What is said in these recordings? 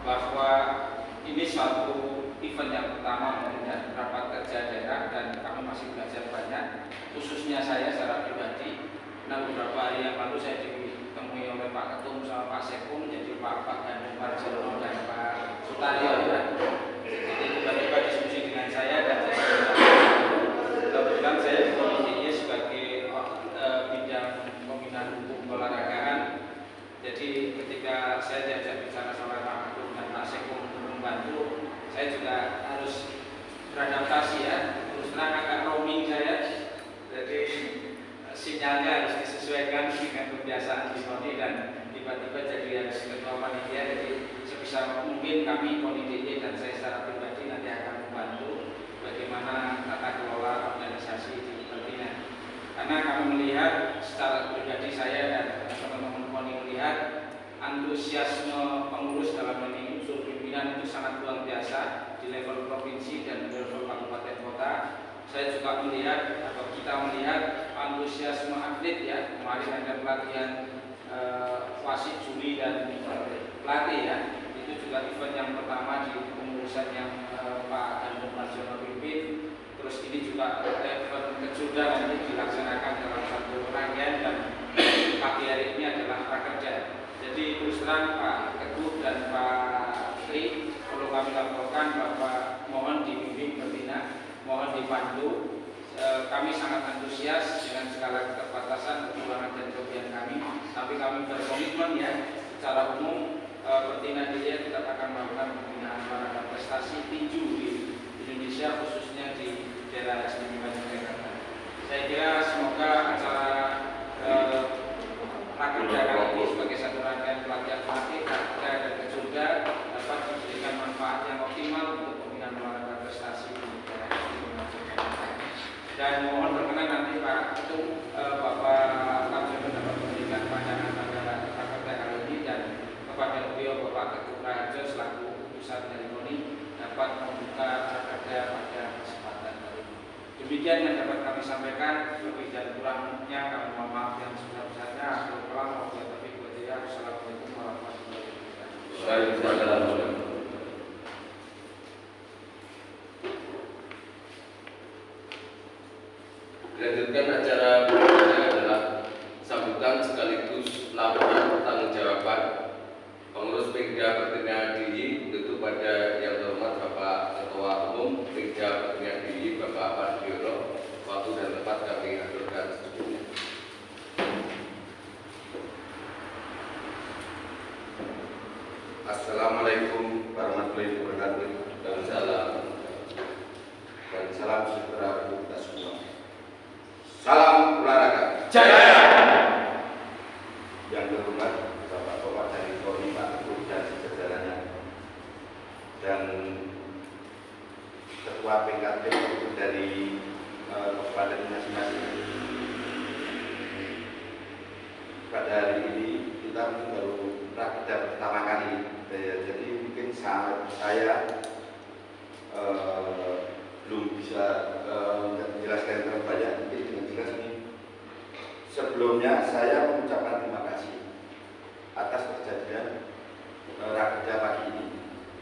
bahwa ini suatu event yang pertama dari rapat kerja daerah dan kami masih belajar banyak, khususnya saya secara pribadi. Nah, beberapa hari yang lalu saya ditemui oleh Pak Ketum sama Pak Sekung, jadi Pak Gandum Marjono dan Pak Sutaryo ya. Jadi tiba-tiba diskusi dengan saya dan saya kebetulan saya di komite sebagai bidang pembinaan hukum olahragaan. Jadi ketika saya diajak bicara sama Pak Ketum dan Pak Sekung untuk membantu, saya juga harus beradaptasi ya. Terus terang agak roaming saya, jadi sinyalnya harus disesuaikan dengan kebiasaan di sini dan tiba-tiba jadi harus ketua panitia. Jadi sebisa mungkin kami komite dan saya secara pribadi nanti akan membantu bagaimana tata kelola organisasi di Pertina. Karena kami melihat secara pribadi saya dan teman-teman KONI melihat antusiasme pengurus dalam ini unsur pimpinan itu sangat luar biasa di level provinsi dan di level kabupaten kota. Saya juga melihat atau kita melihat antusiasme atlet ya. Kemarin ada pelatihan wasit, juri dan pelatih ya. Itu juga event yang pertama di pengurusan yang Pak Gandum Marjono pimpin. Terus ini juga event kejuda nanti dilaksanakan dalam satu rangkaian dan pagi hari ini adalah prakerja. Jadi terus terang Pak Ketum dan Pak Tri perlu kami laporkan bahwa mohon dibimbing Pertina, mohon dipandu. Kami sangat antusias dengan segala keterbatasan, kekurangan dan kelebihan kami, tapi kami berkomitmen ya secara umum Pertina Jaya tetap akan melakukan pembinaan olahraga prestasi tinju di Indonesia, khususnya di daerah istimewa Yogyakarta. Saya kira semoga acara prakerja kali ini sebagai satu rangkaian pelatihan pelatih, prakerja dan kejuda dapat memberikan manfaat yang optimal untuk pembinaan olahraga prestasi di daerah istimewa Yogyakarta. Dan mohon berkenan nanti Pak Ketum, Bapak Kapten dapat memberikan pandangan pada prakerja kali ini dan kepada beliau Bapak Ketum Raharjo selaku utusan dari KONI dapat membuka prakerja pada kesempatan kali ini. Demikian yang dapat kami sampaikan, lebih dan kurangnya kami mohon maaf yang sebesar-besarnya. Assalamualaikum warahmatullahi wabarakatuh. Dilanjutkan acara berikutnya adalah sambutan sekaligus laporan pertanggungjawaban pengurus Pemda Pertina DIY tentu pada yang terhormat Bapak Ketua Umum Pemda Pertina DIY Bapak Pardiono. Waktu dan tempat kami aturkan sebelumnya. Assalamualaikum warahmatullahi wabarakatuh. Dan salam. Dan salam sejahtera untuk kita semua. Salam olahraga Jaya. Yang terhormat Bapak-bapak dari KONI, Pak Ketum dan sejajarannya, dan Ketua PKT dari kabupaten masing-masing. Pada hari ini kita baru prakerja pertama kali, jadi mungkin saya belum bisa menjelaskan terlalu banyak. Mungkin dengan jelas ini sebelumnya saya mengucapkan terima kasih atas kejadian prakerja pagi ini.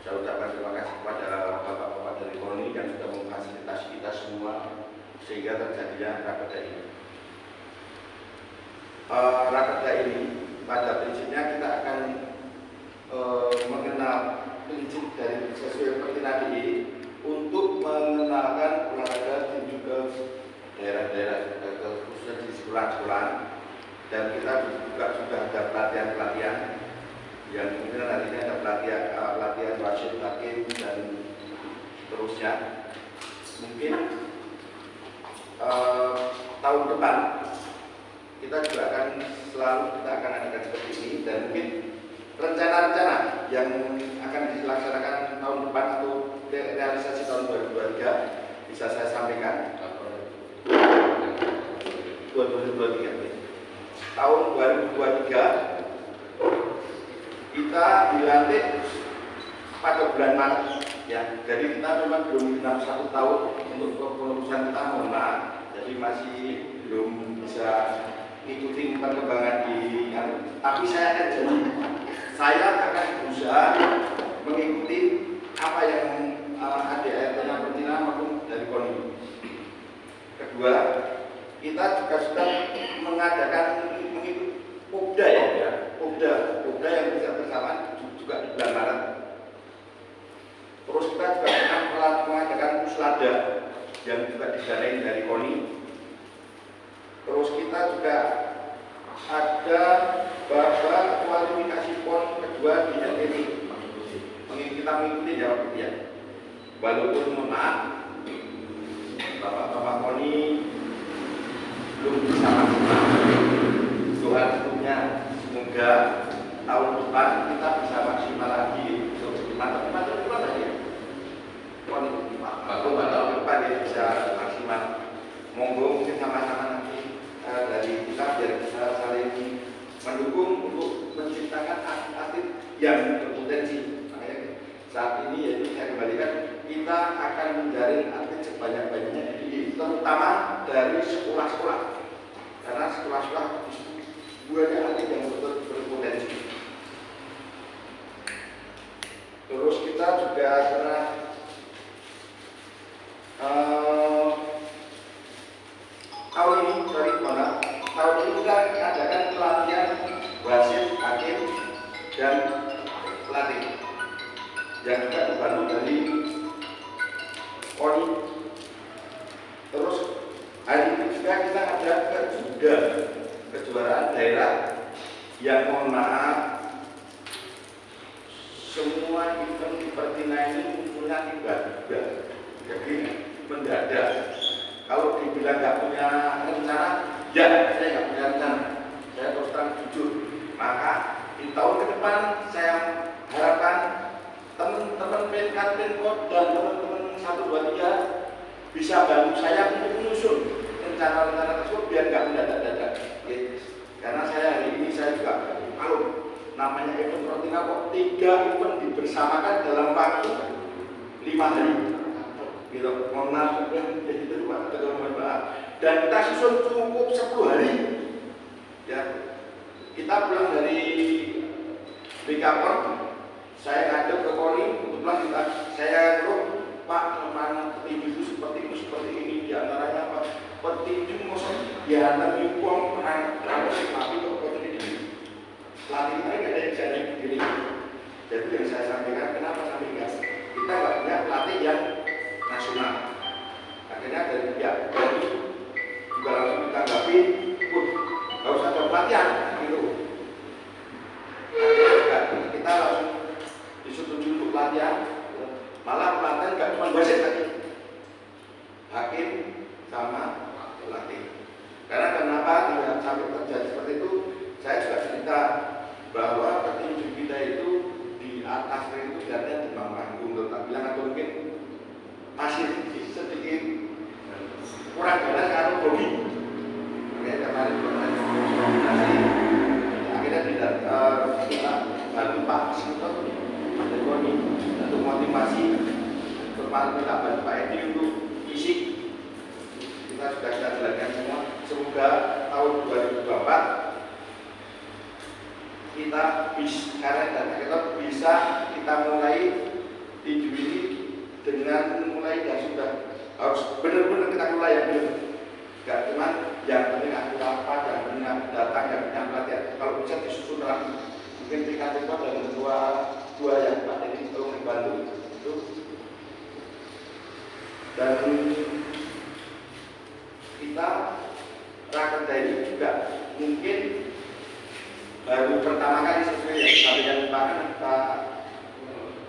Saya ucapkan terima kasih kepada bapak-bapak dari KONI yang sudah memfasilitasi kita semua sehingga terjadinya prakerja ini. Prakerja ini pada prinsipnya kita akan mengenal prinsip dari sesuai Pertina DIY untuk mengenalkan olahraga tinju ke daerah-daerah, khususnya di sekolah-sekolah, dan kita juga sudah ada pelatihan-pelatihan yang kemudian nantinya ada pelatihan wasit, hakim dan seterusnya. Mungkin tahun depan kita juga akan adakan seperti ini, dan mungkin rencana-rencana yang akan dilaksanakan tahun depan atau realisasi tahun 2023 bisa saya sampaikan. 2023 tahun 2023 kita dilantik pada bulan Maret ya, jadi kita memang belum genap 1 tahun untuk kepengurusan kita, mohon maaf, jadi masih belum bisa ikuti perkembangan di tapi saya akan janji saya akan berusaha mengikuti apa yang ADART-nya Pertina maupun dari KONI. Kedua, kita juga sudah mengadakan mengikuti POPDA ya, POPDA yang bisa bersama juga di bulan Maret. Terus kita juga pernah mengadakan Puslada yang juga didanai dari KONI. Terus kita juga ada babak kualifikasi PON kedua di NTT. Kita mengikuti jawab ya. Walaupun mohon maaf, Bapak-bapak KONI belum bisa maksimal. Tuhan punya semoga tahun depan kita bisa maksimal lagi. Mantap lagi. KONI tahun depan ya bisa maksimal. Monggo mungkin sama-sama nanti dari kita biar bisa saling mendukung untuk menciptakan atlet yang berpotensi. Makanya saat ini yaitu saya kembalikan kita akan menjaring atlet sebanyak-banyaknya terutama dari sekolah-sekolah karena sekolah-sekolah banyak atlet yang berpotensi. Terus kita juga pernah tahun ini kita adakan pelatihan wasit, hakim, dan pelatih yang juga dibantu dari KONI. Terus hari ini juga kita ada juga kejuaraan daerah yang mohon maaf semua event di Pertina ini munculnya tiba-tiba, jadi mendadak. Kalau dibilang nggak punya rencana, ya saya nggak punya rencana. Saya terus terang jujur. Maka di tahun ke depan saya harapkan teman-teman PNK, PNKOD dan teman-teman 123 bisa bantu saya untuk menyusun rencana-rencana tersebut biar nggak mendadak-dadak. Karena saya hari ini saya juga kalau namanya event Pertina kok 3 event dibersamakan dalam waktu 5 hari. Gitu, mohon maaf, jadi itu Pak, dan kita susun cukup 10 hari. Ya, kita pulang dari BKPON, saya ngajak ke KONI, kebetulan saya terus Pak, mana petinju itu seperti ini, diantaranya apa? Petinju maksud diantar uang transaksi tapi kok ini pelatih kita nggak ada yang bisa naik begini. Jadi yang saya sampaikan, kenapa sampai enggak? Kita nggak punya pelatih yang nasional. Akhirnya dari pihak KONI juga langsung ditanggapi, nggak usah ada pelatihan, gitu. Akhirnya juga kita langsung disetujui untuk pelatihan, malah pelatihan nggak cuma wasit lagi, hakim sama pelatih. Karena kenapa tidak sampai terjadi seperti itu? Saya juga cerita bahwa petinju kita itu di atas ring itu artinya demam panggung, tak bilang atau mungkin masih sedikit kurang ganas karena hobi. Makanya kemarin koordinasi akhirnya tidak bantu Pak Sinton dari KONI untuk motivasi, kemarin kita bantu Pak Edi untuk fisik. Kita sudah jalankan semua. Semoga tahun 2024 kita bisa kita mulai tinju ini dengan mulai dan sudah harus benar-benar kita mulai yang benar. Gak cuma yang penting aku apa, yang penting aku datang, yang penting aku latihan. Kalau bisa disusun rapi, mungkin tingkat itu dan dua yang Pak ini tolong dibantu itu. Dan kita rakerda ini juga mungkin baru pertama kali sesuai yang disampaikan Pak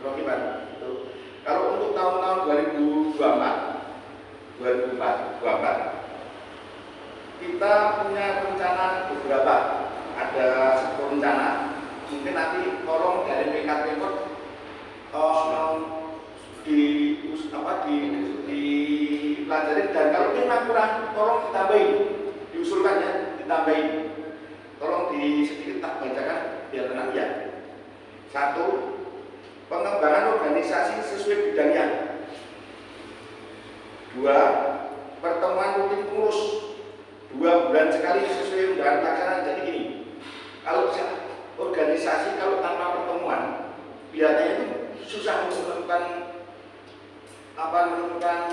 Rocky Pak. Kalau untuk tahun-tahun 2024 kita punya rencana beberapa, ada 10 rencana. Mungkin nanti tolong dari PKPKOD dipelajari, dan kalau memang kurang tolong ditambahin, diusulkan ya, ditambahin. Tolong sedikit tak bacakan biar tenang ya. 1. Pengembangan organisasi sesuai bidangnya. 2. Pertemuan rutin pengurus 2 bulan sekali sesuai undangan pelaksanaan. Jadi gini, kalau organisasi kalau tanpa pertemuan biasanya itu susah untuk menemukan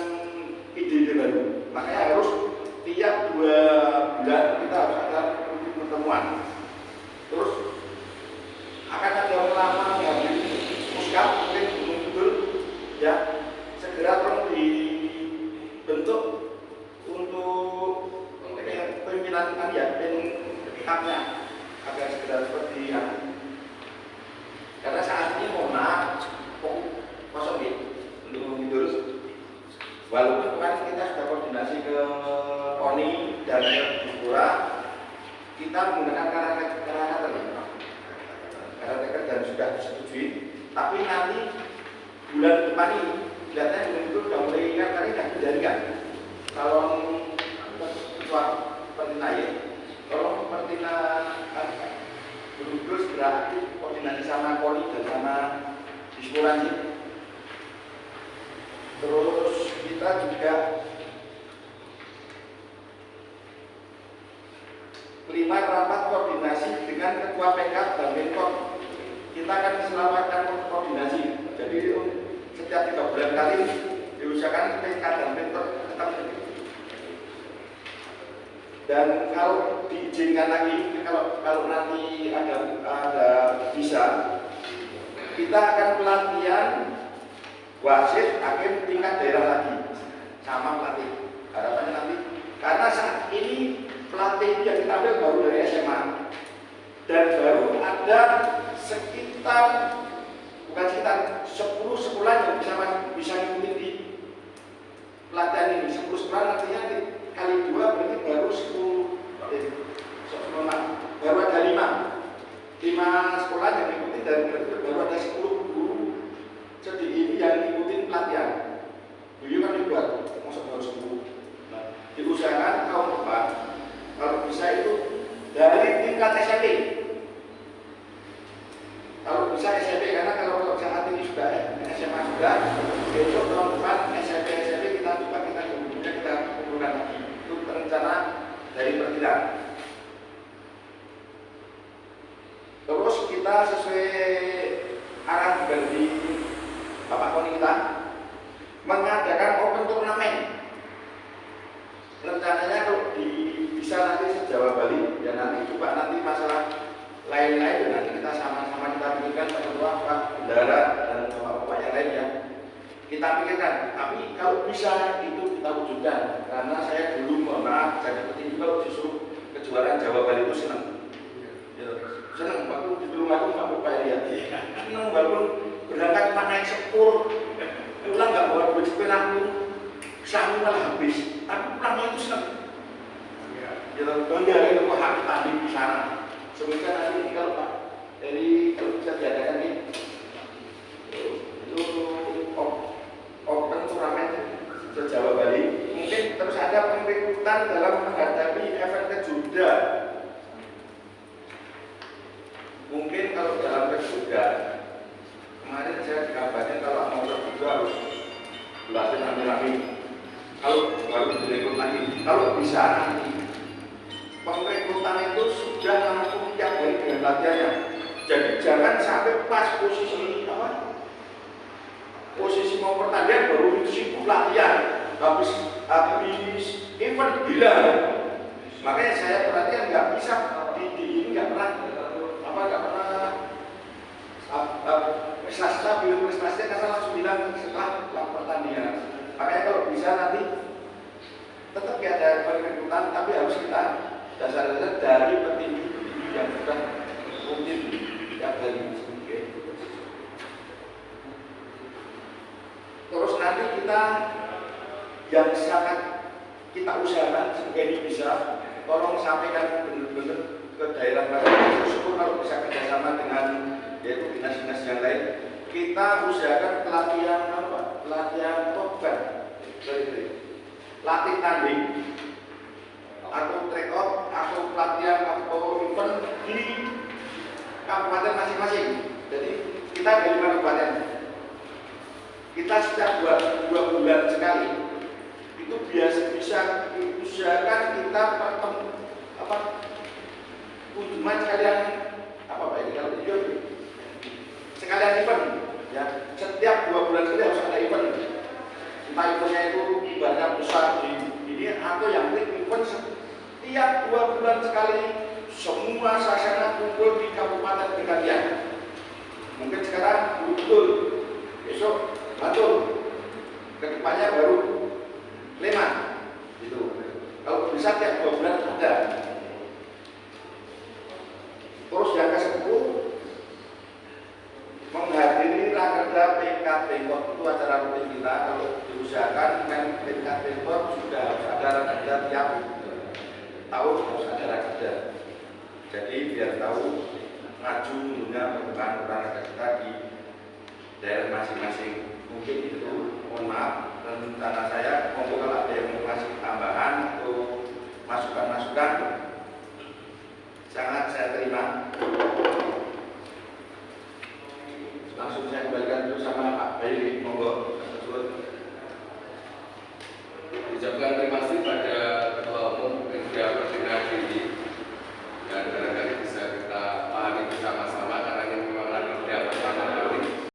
ide-ide baru. Makanya harus tiap 2 bulan kita harus ada pertemuan. Terus akan ada ulama yang muskap mungkin betul ya segera tolong dibentuk untuk pimpinan ya pihaknya agar segera seperti yang karena saat ini mohon kosong ya untuk mengurus. Walaupun kemarin kita sudah koordinasi ke KONI dan ke Pura, kita menggunakan karakter dan sudah disetujui. Tapi nanti bulan depan ini kelihatannya itu sudah mulai karena sudah dijadikan. Kalau ketua pertinai, tolong pertinai betul-betul segera aktif koordinasi sama KONI dan sama diskuransi. Terus kita juga kelima rapat koordinasi dengan ketua PK dan Menkom. Kita akan selamatkan koordinasi. Jadi setiap 3 bulan kali diusahakan PK dan Menkom tetap. Dan kalau diizinkan lagi, kalau nanti ada bisa, kita akan pelatihan wasit hakim tingkat daerah lagi sama pelatih. Harapannya nanti karena saat ini pelatih yang kita ambil baru dari SMA dan baru ada sekitar 10 sekolah yang bisa ngikutin di pelatihan ini. 10 sekolah artinya kali 2 berarti baru 10 baru ada 5 sekolah yang ngikutin dan baru ada 10 guru sedih ini yang ngikutin pelatihan. Beliau kan dibuat masuk baru 10. Nah, diusahakan tahun depan kalau bisa itu dari tingkat SMP. Kalau bisa SMP karena kalau saat ini sudah SMA sudah, besok tahun depan SMP kita kumpulkan lagi. Itu rencana dari perkiraan. Terus kita sesuai arah dari Bapak KONI kita mengadakan open turnamen. Rencananya kalau bisa nanti se-Jawa Bali ya nanti coba nanti masalah lain-lain dan nanti kita sama-sama kita pikirkan Pak Ketua, Pak Bendara dan Bapak-Bapak yang lain ya kita pikirkan. Tapi kalau bisa itu kita wujudkan karena saya dulu mohon maaf jadi petinju kalau justru kejuaraan Jawa Bali itu senang. Senang waktu di rumah itu nggak lupa ya senang walaupun berangkat cuma naik sepur pulang nggak bawa duit sepeda pun sahur malah habis tapi pulangnya itu senang ya bangga itu kok hak tadi di sana semoga nanti kalau Pak kalau bisa diadakan nih itu open turnamen se-Jawa Bali mungkin terus ada pengikutan dalam menghadapi event kejuda. Mungkin kalau dalam kejuda kemarin saya dikabarkan kalau mau kejuda harus belajar rame-rame. Kalau baru direkrut lagi, kalau bisa nanti pengrekrutan itu sudah langsung tiap hari dengan latihannya. Jadi jangan sampai pas posisi mau pertandingan baru sibuk latihan, habis event hilang. Makanya saya perhatikan nggak bisa di ini nggak pernah prestasinya karena langsung bilang setelah pertandingan. Makanya kalau bisa nanti tetap ada perekrutan tapi harus kita dasar-dasar dari petinju yang sudah mungkin tiap hari. Terus nanti kita yang sangat kita usahakan semoga ini bisa tolong sampaikan benar-benar ke daerah masing-masing. Syukur kalau bisa kerjasama dengan yaitu dinas-dinas yang lain. Kita usahakan pelatihan korban, latih tanding atau track out atau pelatihan atau event di kabupaten masing-masing. Jadi kita dari 5 kabupaten. Kita setiap 2 bulan sekali itu biasa bisa usahakan kita kunjungan sekalian apa Pak ini kalau sekalian event Ya, setiap 2 bulan sekali harus ada event. Entah eventnya itu ibaratnya pusat di ini atau yang penting event setiap 2 bulan sekali semua sasana kumpul di kabupaten Pegadaian. Mungkin sekarang betul, besok Bantul, kedepannya baru Sleman, gitu. Kalau bisa tiap 2 bulan ada. Terus yang ke-10, menghadiri rakerda PKP itu acara rutin kita. Kalau diusahakan PKP sudah harus ada rakerda tiap tahun, harus ada rakerda. Jadi biar tahu maju mundurnya perkembangan olahraga kita di daerah masing-masing. Mungkin itu, mohon maaf, rencana saya monggo kalau ada yang mau kasih tambahan atau masukan-masukan sangat saya terima. Langsung saya kembalikan dulu sama Pak Bayi, monggo.